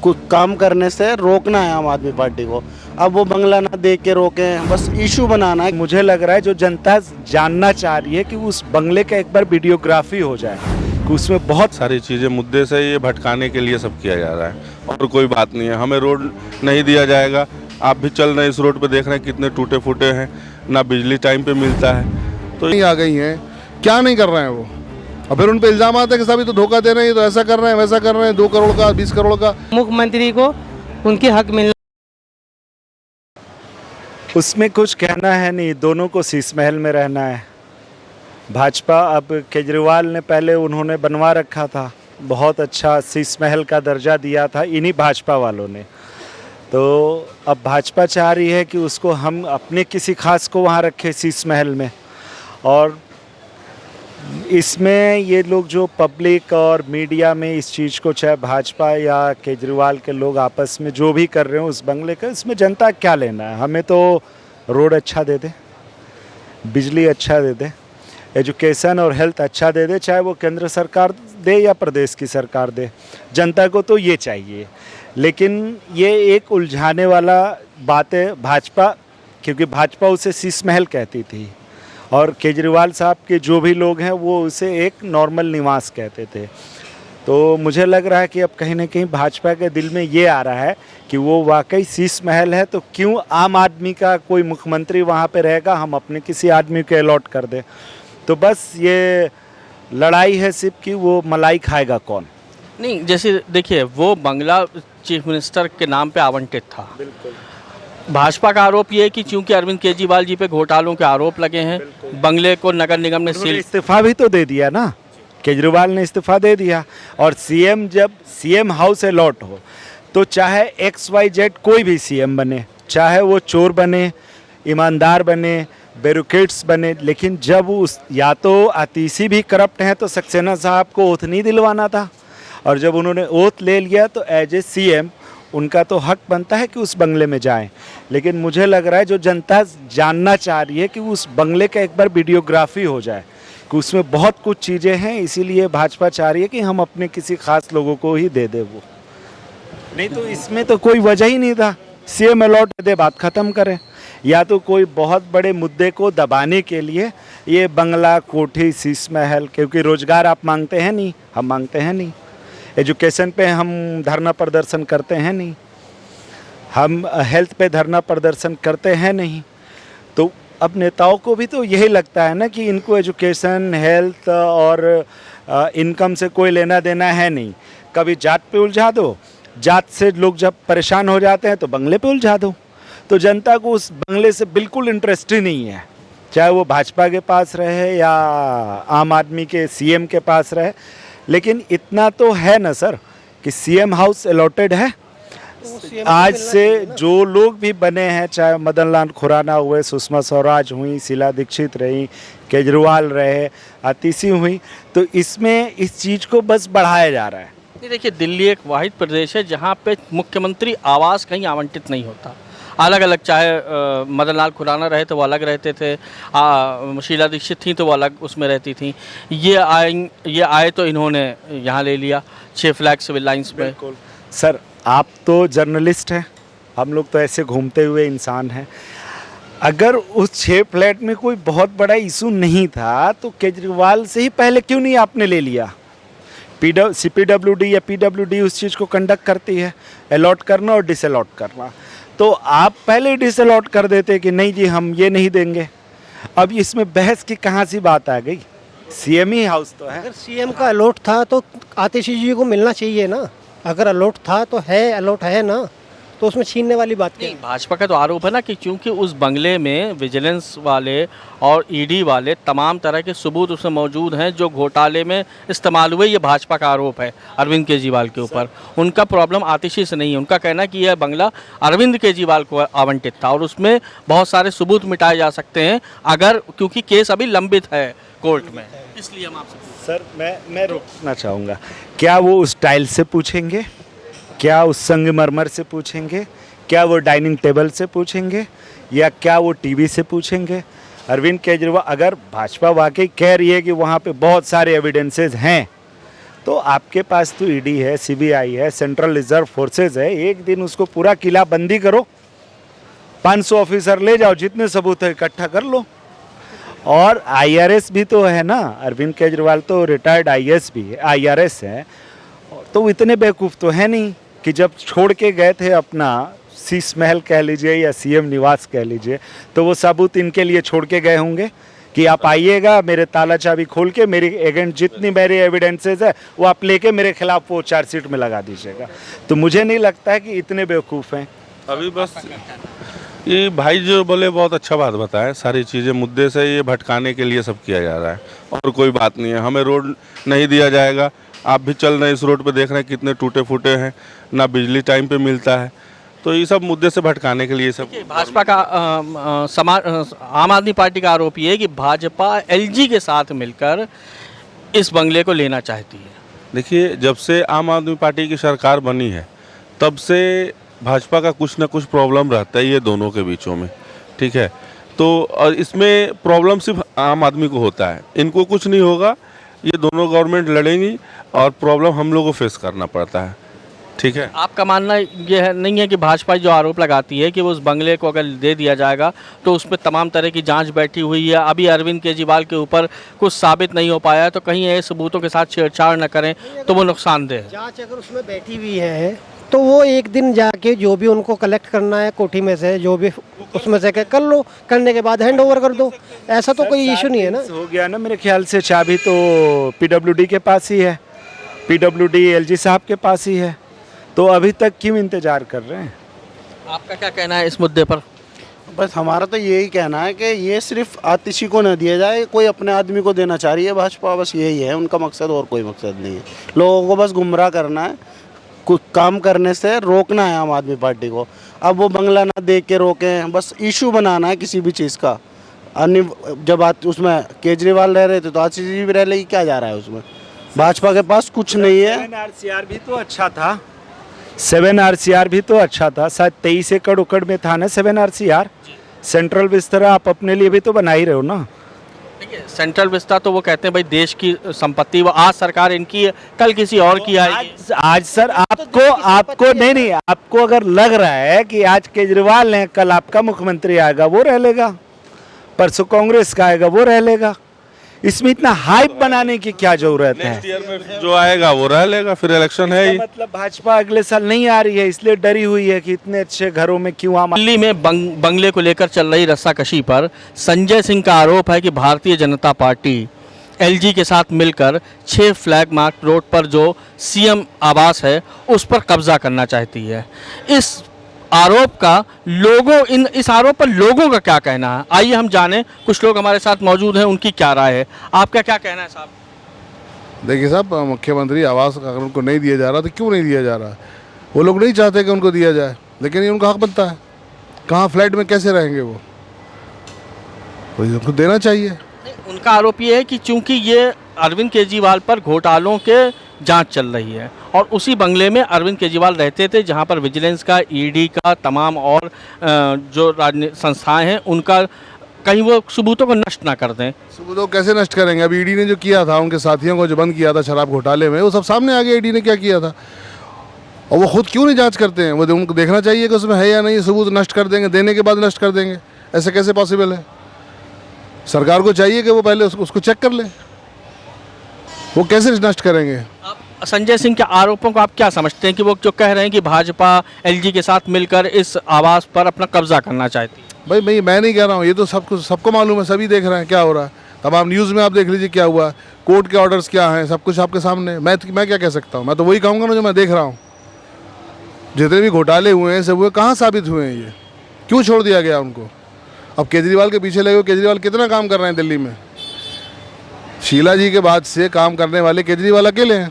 कुछ काम करने से रोकना है आम आदमी पार्टी को। अब वो बंगला ना दे के रोकें, बस इशू बनाना है। मुझे लग रहा है जो जनता जानना चाह रही है कि उस बंगले का एक बार वीडियोग्राफी हो जाए, कि उसमें बहुत सारी चीज़ें मुद्दे से ये भटकाने के लिए सब किया जा रहा है और कोई बात नहीं है। हमें रोड नहीं दिया जाएगा। आप भी चल रहे हैं इस रोड पे, देख रहे हैं कितने टूटे फूटे हैं, ना बिजली टाइम पे मिलता है। तो नहीं आ गई हैं, क्या नहीं कर रहे हैं वो। और फिर उन पे इल्जाम आता है कि सभी तो धोखा दे रहे हैं, तो ऐसा कर रहे हैं वैसा कर रहे हैं, 2 करोड़ का 20 करोड़ का। मुख्यमंत्री को उनके हक मिलना, उसमें कुछ कहना है नहीं। दोनों को शीश महल में रहना है। भाजपा, अब केजरीवाल ने पहले उन्होंने बनवा रखा था, बहुत अच्छा शीश महल का दर्जा दिया था इन्हीं भाजपा वालों ने। तो अब भाजपा चाह रही है कि उसको हम अपने किसी खास को वहाँ रखें शीश महल में। और इसमें ये लोग जो पब्लिक और मीडिया में इस चीज़ को, चाहे भाजपा या केजरीवाल के लोग आपस में जो भी कर रहे हो उस बंगले का, इसमें जनता क्या लेना है। हमें तो रोड अच्छा दे दे, बिजली अच्छा दे दे, एजुकेशन और हेल्थ अच्छा दे दे, चाहे वो केंद्र सरकार दे या प्रदेश की सरकार दे। जनता को तो ये चाहिए। लेकिन ये एक उलझाने वाला बात है भाजपा, क्योंकि भाजपा उसे शीश महल कहती थी और केजरीवाल साहब के जो भी लोग हैं वो उसे एक नॉर्मल निवास कहते थे। तो मुझे लग रहा है कि अब कहीं ना कहीं भाजपा के दिल में ये आ रहा है कि वो वाकई शीश महल है, तो क्यों आम आदमी का कोई मुख्यमंत्री वहाँ पे रहेगा, हम अपने किसी आदमी को अलॉट कर दें। तो बस ये लड़ाई है सिर्फ कि वो मलाई खाएगा कौन। नहीं, जैसे देखिए वो बंगला चीफ मिनिस्टर के नाम पे आवंटित था। बिल्कुल। भाजपा का आरोप ये है कि चूंकि अरविंद केजरीवाल जी पे घोटालों के आरोप लगे हैं, बंगले को नगर निगम ने सील, इस्तीफा भी तो दे दिया ना, केजरीवाल ने इस्तीफा दे दिया। और सीएम, जब सीएम हाउस अलॉट हो तो चाहे XYZ कोई भी सीएम बने, चाहे वो चोर बने, ईमानदार बने, ब्यूरोक्रेट्स बने, लेकिन जब उस, या तो आतिशी भी करप्ट हैं तो सक्सेना साहब को ओथ नहीं दिलवाना था। और जब उन्होंने ओथ ले लिया तो एज ए सीएम उनका तो हक बनता है कि उस बंगले में जाएं। लेकिन मुझे लग रहा है जो जनता जानना चाह रही है कि उस बंगले का एक बार वीडियोग्राफी हो जाए, कि उसमें बहुत कुछ चीज़ें हैं, इसीलिए भाजपा चाह रही है कि हम अपने किसी खास लोगों को ही दे दे। वो नहीं तो इसमें तो कोई वजह ही नहीं था। सीएम अलॉट दे, बात ख़त्म करें। या तो कोई बहुत बड़े मुद्दे को दबाने के लिए ये बंगला, कोठी, शीश महल, क्योंकि रोज़गार आप मांगते हैं नहीं, हम मांगते हैं नहीं, एजुकेशन पे हम धरना प्रदर्शन करते हैं नहीं, हम हेल्थ पे धरना प्रदर्शन करते हैं नहीं। तो अब नेताओं को भी तो यही लगता है ना कि इनको एजुकेशन, हेल्थ और इनकम से कोई लेना देना है नहीं। कभी जात पे उलझा दो, जात से लोग जब परेशान हो जाते हैं तो बंगले पे उलझा दो। तो जनता को उस बंगले से बिल्कुल इंटरेस्ट ही नहीं है, चाहे वो भाजपा के पास रहे या आम आदमी के सीएम के पास रहे। लेकिन इतना तो है ना सर कि सीएम हाउस अलॉटेड है। आज से जो लोग भी बने हैं, चाहे मदन लाल खुराना हुए, सुषमा स्वराज हुई, शीला दीक्षित रही, केजरीवाल रहे, आतिशी हुई, तो इसमें इस चीज़ को बस बढ़ाया जा रहा है। नहीं, देखिए दिल्ली एक वाहिद प्रदेश है जहाँ पे मुख्यमंत्री आवास कहीं आवंटित नहीं होता। अलग अलग, चाहे मदन लाल खुराना रहे तो वो अलग रहते थे, शीला दीक्षित थी तो वो अलग उसमें रहती थी। ये आए तो इन्होंने यहाँ ले लिया 6 फ्लैग सिविल लाइन्स पे। सर आप तो जर्नलिस्ट हैं, हम लोग तो ऐसे घूमते हुए इंसान हैं। अगर उस 6 फ्लैट में कोई बहुत बड़ा इशू नहीं था तो केजरीवाल से ही पहले क्यों नहीं आपने ले लिया। CPWD या PWD उस चीज़ को कंडक्ट करती है, अलॉट करना और डिसअलॉट करना। तो आप पहले डिसअलॉट कर देते कि नहीं जी हम ये नहीं देंगे। अब इसमें बहस की कहाँ सी बात आ गई, सीएम ही हाउस तो है। अगर सीएम का अलॉट था तो आतिशी जी को मिलना चाहिए ना। अगर अलॉट था तो है, अलॉट है ना, तो उसमें छीनने वाली बात क्या है? भाजपा का तो आरोप है ना कि चूंकि उस बंगले में विजिलेंस वाले और ईडी वाले तमाम तरह के सबूत उसमें मौजूद हैं जो घोटाले में इस्तेमाल हुए। ये भाजपा का आरोप है अरविंद केजरीवाल के ऊपर। उनका प्रॉब्लम आतिशी से नहीं है, उनका कहना है कि यह बंगला अरविंद केजरीवाल को आवंटित था और उसमें बहुत सारे सबूत मिटाए जा सकते हैं अगर, क्योंकि केस अभी लंबित है कोर्ट में, इसलिए हम आपसे सर मैं रोकना चाहूँगा। क्या वो उस टाइल से पूछेंगे, क्या उस संगमरमर से पूछेंगे, क्या वो डाइनिंग टेबल से पूछेंगे, या क्या वो टीवी से पूछेंगे? अरविंद केजरीवाल, अगर भाजपा वाकई कह रही है कि वहाँ पे बहुत सारे एविडेंसेस हैं तो आपके पास तो ईडी है, सीबीआई है, सेंट्रल रिजर्व फोर्सेज है, एक दिन उसको पूरा किला बंदी करो, 500 ऑफिसर ले जाओ, जितने सबूत है इकट्ठा कर लो। और आईआरएस भी तो है ना, अरविंद केजरीवाल तो रिटायर्ड आईएएस भी है, आईआरएस है, तो वो इतने बेवकूफ़ तो है नहीं कि जब छोड़ के गए थे अपना शीश महल कह लीजिए या सीएम निवास कह लीजिए, तो वो सबूत इनके लिए छोड़ के गए होंगे कि आप आइएगा, मेरे ताला चाबी खोल के मेरी एजेंट जितनी मेरी एविडेंसेस है वो आप लेके मेरे खिलाफ वो चार्जशीट में लगा दीजिएगा। तो मुझे नहीं लगता है कि इतने बेवकूफ़ हैं। अभी बस ये भाई जो बोले बहुत अच्छा बात बताया, सारी चीज़ें मुद्दे से ये भटकाने के लिए सब किया जा रहा है और कोई बात नहीं है। हमें रोड नहीं दिया जाएगा, आप भी चल रहे हैं इस रोड पे, देख रहे हैं कितने टूटे फूटे हैं, ना बिजली टाइम पे मिलता है, तो ये सब मुद्दे से भटकाने के लिए सब। भाजपा का आम आदमी पार्टी का आरोप ये है कि भाजपा एलजी के साथ मिलकर इस बंगले को लेना चाहती है। देखिए, जब से आम आदमी पार्टी की सरकार बनी है तब से भाजपा का कुछ ना कुछ प्रॉब्लम रहता है ये दोनों के बीचों में, ठीक है। तो और इसमें प्रॉब्लम सिर्फ आम आदमी को होता है, इनको कुछ नहीं होगा, ये दोनों गवर्नमेंट लड़ेंगी और प्रॉब्लम हम लोगों को फेस करना पड़ता है, ठीक है। आपका मानना ये है नहीं है कि भाजपा जो आरोप लगाती है कि वो उस बंगले को अगर दे दिया जाएगा तो उस पर तमाम तरह की जांच बैठी हुई है, अभी अरविंद केजरीवाल के ऊपर कुछ साबित नहीं हो पाया है, तो कहीं ये सबूतों के साथ छेड़छाड़ न करें तो वो नुकसानदेह है। जांच अगर उसमें बैठी हुई है तो वो एक दिन जाके जो भी उनको कलेक्ट करना है कोठी में से, जो भी उसमें से कर लो, करने के बाद हैंड ओवर कर दो, ऐसा तो कोई इशू नहीं है ना। हो गया ना, मेरे ख्याल से चाबी तो पीडब्ल्यूडी के पास ही है, पीडब्ल्यूडी एलजी साहब के पास ही है, तो अभी तक क्यों इंतजार कर रहे हैं? आपका क्या कहना है इस मुद्दे पर? बस हमारा तो यही कहना है कि ये सिर्फ आतिशी को न दिया जाए, कोई अपने आदमी को देना चाह रही है भाजपा, बस यही है उनका मकसद, और कोई मकसद नहीं है। लोगों को बस गुमराह करना है, कुछ काम करने से रोकना है आम आदमी पार्टी को। अब वो बंगला ना दे के रोकें, बस इशू बनाना है किसी भी चीज़ का। अन्य जब उसमें केजरीवाल रह रहे थे तो आतिशी जी भी रह रही, क्या जा रहा है उसमें? भाजपा के पास कुछ नहीं है। 7 RCR भी तो अच्छा था, 7 RCR भी तो अच्छा था, शायद 23 एकड़ उकड़ में था ना 7 RCR। सेंट्रल बिस्तरा आप अपने लिए भी तो बना ही रहे हो ना। देखिए, सेंट्रल विस्ता तो वो कहते हैं भाई देश की संपत्ति, वो आज सरकार इनकी है, कल किसी और की आएगी। आज सर आपको नहीं, आपको अगर लग रहा है कि आज केजरीवाल है, कल आपका मुख्यमंत्री आएगा वो रह लेगा, परसों कांग्रेस का आएगा वो रह लेगा, इसमें इतना हाइप बनाने की क्या जरूरत है? नेक्स्ट ईयर में जो आएगा वो रह लेगा, फिर इलेक्शन है ही। मतलब भाजपा अगले साल नहीं आ रही है इसलिए डरी हुई है कि इतने अच्छे घरों में क्यों आम। दिल्ली में बंगले को लेकर चल रही रस्साकशी पर संजय सिंह का आरोप है कि भारतीय जनता पार्टी एलजी के साथ मिलकर 6 फ्लैग मार्क रोड पर जो सीएम आवास है उस पर कब्जा करना चाहती है। इस आरोप का इस आरोप पर लोगों का क्या कहना है, आइए हम जानें। कुछ लोग हमारे साथ मौजूद हैं, उनकी क्या राय है। आपका क्या कहना है साहब? देखिए साहब, मुख्यमंत्री आवास अगर उनको नहीं दिया जा रहा तो क्यों नहीं दिया जा रहा? वो लोग नहीं चाहते कि उनको दिया जाए, लेकिन ये उनका हक बनता है। कहाँ फ्लैट में कैसे रहेंगे वो, तो उनको देना चाहिए। उनका आरोप ये है कि चूंकि ये अरविंद केजरीवाल पर घोटालों के जांच चल रही है और उसी बंगले में अरविंद केजरीवाल रहते थे, जहां पर विजिलेंस का, ईडी का, तमाम और जो राजनीतिक संस्थाएं हैं उनका कहीं वो सबूतों को नष्ट ना कर दें। सबूतों को कैसे नष्ट करेंगे? अभी ईडी ने जो किया था, उनके साथियों को जो बंद किया था शराब घोटाले में, वो सब सामने आ गया ईडी ने क्या किया था। और वो खुद क्यों नहीं जांच करते हैं? वो उनको देखना चाहिए कि उसमें है या नहीं, सबूत नष्ट कर देंगे, देने के बाद नष्ट कर देंगे, ऐसे कैसे पॉसिबल है? सरकार को चाहिए कि वो पहले उसको चेक कर ले, वो कैसे नष्ट करेंगे? आप संजय सिंह के आरोपों को आप क्या समझते हैं कि वो जो कह रहे हैं कि भाजपा एलजी के साथ मिलकर इस आवास पर अपना कब्जा करना चाहती है? भाई मैं नहीं कह रहा हूँ, ये तो सबको मालूम है, सभी देख रहे हैं क्या हो रहा है। तमाम न्यूज़ में आप देख लीजिए क्या हुआ, कोर्ट के ऑर्डर्स क्या हैं, सब कुछ आपके सामने। मैं क्या कह सकता हूँ? मैं तो वही कहूँगा ना जो मैं देख रहा हूँ। जितने भी घोटाले हुए हैं सब हुए, कहाँ साबित हुए हैं? ये क्यों छोड़ दिया गया उनको? अब केजरीवाल के पीछे लगे, केजरीवाल कितना काम कर रहे हैं दिल्ली में? शीला जी के बाद से काम करने वाले केजरीवाल अकेले हैं,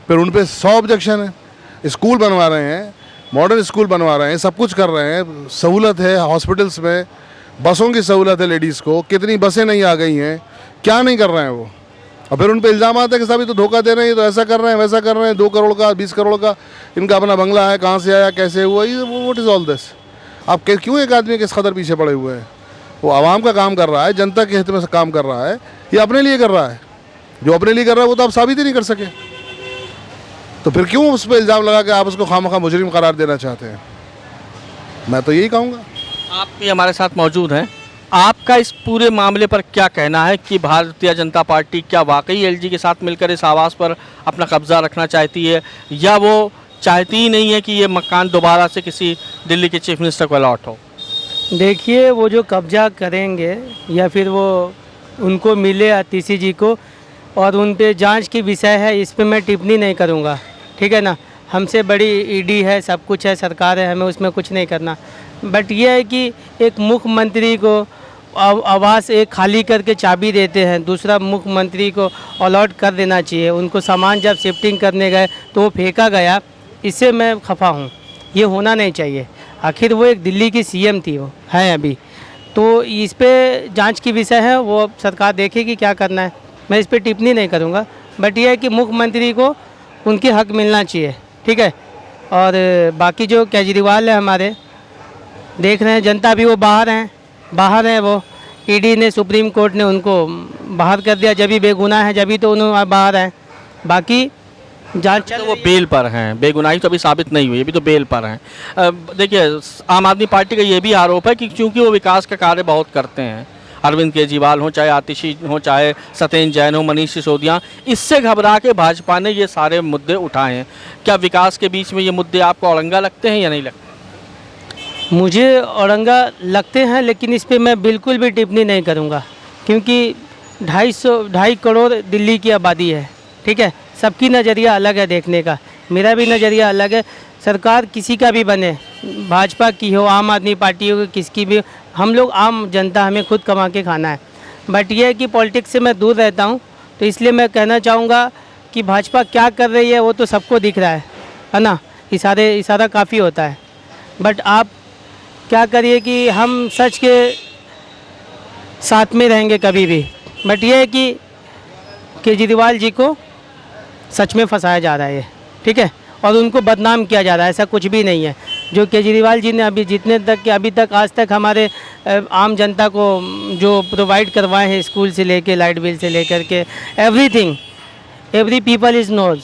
फिर उन पर 100 ऑब्जेक्शन है। स्कूल बनवा रहे हैं, मॉडर्न स्कूल बनवा रहे हैं, सब कुछ कर रहे हैं, सहूलत है हॉस्पिटल्स में, बसों की सहूलत है लेडीज़ को, कितनी बसें नहीं आ गई हैं, क्या नहीं कर रहे हैं वो? और फिर उन पर इल्ज़ाम आता है कि साहब तो धोखा दे रहे हैं, तो ऐसा कर रहे हैं, वैसा कर रहे हैं, 2 करोड़ का 20 करोड़ का इनका अपना बंगला है, कहाँ से आया, कैसे हुआ, ये व्हाट इज़ ऑल दिस? आप क्यों एक आदमी के इस कदर पीछे पड़े हुए हैं? वो आवाम का काम कर रहा है, जनता के हित में काम कर रहा है, ये अपने लिए कर रहा है। जो अपने लिए कर रहा है वो तो आप साबित ही नहीं कर सके। तो फिर क्यों उस पर इल्ज़ाम लगा के आप उसको खामखा मुजरिम करार देना चाहते हैं? मैं तो यही कहूँगा। आप भी हमारे साथ मौजूद हैं। आपका इस पूरे मामले पर क्या कहना है कि भारतीय जनता पार्टी क्या वाकई एलजी के साथ मिलकर इस आवास पर अपना कब्जा रखना चाहती है, या वो चाहती ही नहीं है कि ये मकान दोबारा से किसी दिल्ली के चीफ मिनिस्टर को अलॉट हो? देखिए, वो जो कब्जा करेंगे या फिर वो उनको मिले आतिशी जी को और उन पे जांच की विषय है, इस पे मैं टिप्पणी नहीं करूँगा, ठीक है ना। हमसे बड़ी ईडी है, सब कुछ है, सरकार है, हमें उसमें कुछ नहीं करना। बट ये है कि एक मुख्यमंत्री को आवास एक खाली करके चाबी देते हैं, दूसरा मुख्यमंत्री को अलॉट कर देना चाहिए। उनको सामान जब शिफ्टिंग करने गए तो वो फेंका गया, इससे मैं खफा हूँ। ये होना नहीं चाहिए। आखिर वो एक दिल्ली की सीएम थी, वो है अभी, तो इस पे जांच की विषय है, वो सरकार देखेगी क्या करना है। मैं इस पे टिप्पणी नहीं करूँगा, बट ये है कि मुख्यमंत्री को उनके हक मिलना चाहिए, ठीक है। और बाकी जो केजरीवाल है हमारे, देख रहे हैं जनता भी, वो बाहर हैं वो। ईडी ने, सुप्रीम कोर्ट ने उनको बाहर कर दिया, जब भी बेगुनाह है, जब भी तो उन्होंने बाहर हैं। बाकी जांच तो वो बेल पर हैं, बेगुनाही तो अभी साबित नहीं हुई, अभी तो बेल पर हैं। देखिए, आम आदमी पार्टी का ये भी आरोप है कि क्योंकि वो विकास का कार्य बहुत करते हैं, अरविंद केजरीवाल हो, चाहे आतिशी हो, चाहे सत्येंद्र जैन हो, मनीष सिसोदिया, इससे घबरा के भाजपा ने ये सारे मुद्दे उठाए हैं। क्या विकास के बीच में ये मुद्दे आपको औरंगा लगते हैं या नहीं लगते? मुझे औरंगा लगते हैं, लेकिन इस पे मैं बिल्कुल भी टिप्पणी नहीं करूँगा, क्योंकि 2.5 करोड़ दिल्ली की आबादी है, ठीक है। सबकी नज़रिया अलग है देखने का, मेरा भी नज़रिया अलग है। सरकार किसी का भी बने, भाजपा की हो, आम आदमी पार्टी हो, किसकी भी, हम लोग आम जनता, हमें खुद कमा के खाना है। बट ये है कि पॉलिटिक्स से मैं दूर रहता हूँ, तो इसलिए मैं कहना चाहूँगा कि भाजपा क्या कर रही है वो तो सबको दिख रहा है ना। इशारा काफ़ी होता है, बट आप क्या करिए कि हम सच के साथ में रहेंगे कभी भी। बट ये है कि केजरीवाल जी को सच में फंसाया जा रहा है, ठीक है, और उनको बदनाम किया जा रहा है। ऐसा कुछ भी नहीं है। जो केजरीवाल जी ने अभी तक आज तक हमारे आम जनता को जो प्रोवाइड करवाए हैं, स्कूल से लेके लाइट बिल से लेकर के everything, every people is knows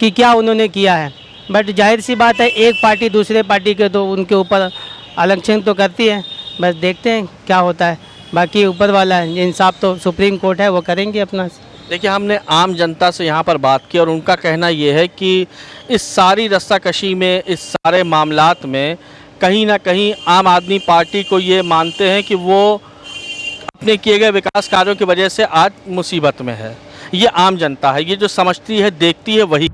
कि क्या उन्होंने किया है। बट जाहिर सी बात है, एक पार्टी दूसरे पार्टी के तो उनके ऊपर आलोचना तो करती है। बस देखते हैं क्या होता है। बाकी ऊपर वाला है, इंसाफ तो सुप्रीम कोर्ट है, वो करेंगे अपना। देखिए, हमने आम जनता से यहाँ पर बात की और उनका कहना ये है कि इस सारी रस्साकशी में, इस सारे मामलात में कहीं ना कहीं आम आदमी पार्टी को ये मानते हैं कि वो अपने किए गए विकास कार्यों की वजह से आज मुसीबत में है। ये आम जनता है, ये जो समझती है, देखती है, वही